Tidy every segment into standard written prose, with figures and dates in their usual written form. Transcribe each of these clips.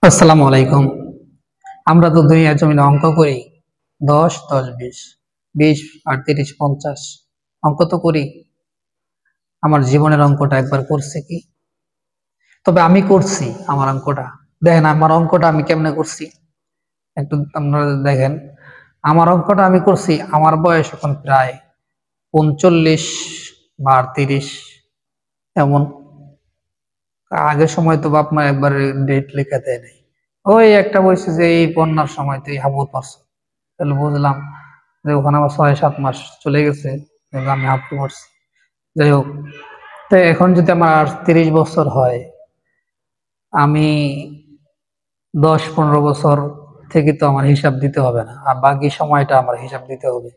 আসসালামু আলাইকুম। আমরা তো দুনিয়ার জমিনে অঙ্ক করি। 10 10 20, 20 আর 30 50 অঙ্ক তো করি। আমার জীবনের অঙ্কটা একবার করছে কি? তবে আমি করছি আমার অঙ্কটা। দেখেন আমার অঙ্কটা আমি কেমনে করছি, একটু আপনারা দেখেন। আমার অঙ্কটা আমি করছি, আমার বয়স এখন প্রায় 39 বা 30 এমন। আগের সময় তো বাপ মা একবার ডেট লেখা দেয় নাই। ওই একটা বলছে যে এই বন্যার সময় তুই হাবুর পারছো, তাহলে বুঝলাম যে ওখানে আমার 6-7 মাস চলে গেছে, কিন্তু আমি হাঁপতে পারছি। যাই হোক, তো এখন যদি আমার 30 বছর হয়, আমি 10-15 বছর থেকে তো আমার হিসাব দিতে হবে না, আর বাকি সময়টা আমার হিসাব দিতে হবে।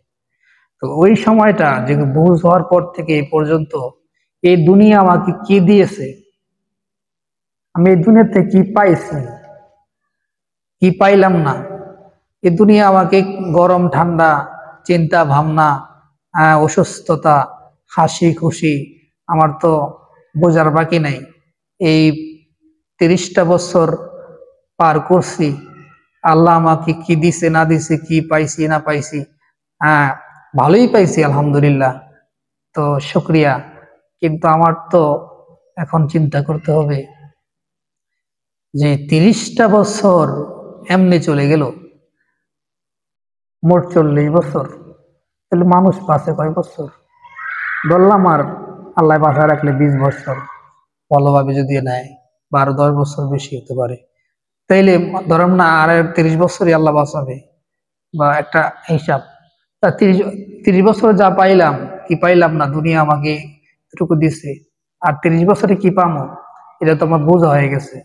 তো ওই সময়টা যে বুঝ হওয়ার পর থেকে এই পর্যন্ত এই দুনিয়া আমাকে কি দিয়েছে, আমি এই দুনিয়াতে কি পাইছি, কি পাইলাম না। এই দুনিয়া আমাকে গরম ঠান্ডা, চিন্তা ভাবনা, অসুস্থতা, হাসি খুশি, আমার তো বোঝার বাকি নাই। এই 30টা বছর পার করছি, আল্লাহ আমাকে কি দিছে না দিছে, কি পাইছি না পাইছি, হ্যাঁ ভালোই পাইছি আলহামদুলিল্লাহ, তো শুক্রিয়া। কিন্তু আমার তো এখন চিন্তা করতে হবে যে 30টা বছর এমনি চলে গেল, মোট 40 বছর, তাহলে মানুষ বাঁচে কয় বছর? বললাম আর আল্লাহ বাঁচায় রাখলে 20 বছর, ভালোভাবে যদি নেয়, বা আরো 10 বছর বেশি হতে পারে। তাইলে ধরুন না আর 30 বছরই আল্লাহ বাঁচাবে, বা একটা হিসাব। তা 30 বছর যা পাইলাম, কি পাইলাম না, দুনিয়া আমাকে এটুকু দিছে, আর 30 বছরে কি পামো, এটা তো আমার বোঝা হয়ে গেছে।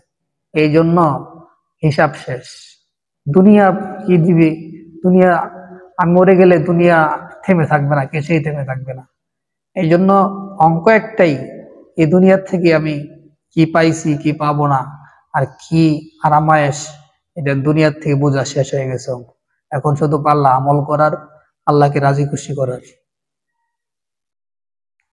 এই জন্য হিসাব শেষ। দুনিয়া কি দিবে, দুনিয়া, আমি মরে গেলে দুনিয়া থেমে থাকবে না, কিছুই থেমে থাকবে না। এই জন্য অঙ্ক একটাই, এই দুনিয়ার থেকে আমি কি পাইছি কি পাবো না, আর কি আরামায়েশ, এটা দুনিয়ার থেকে বোঝা শেষ হয়ে গেছে অঙ্ক। এখন শুধু পাল্লা আমল করার, আল্লাহকে রাজি খুশি করার।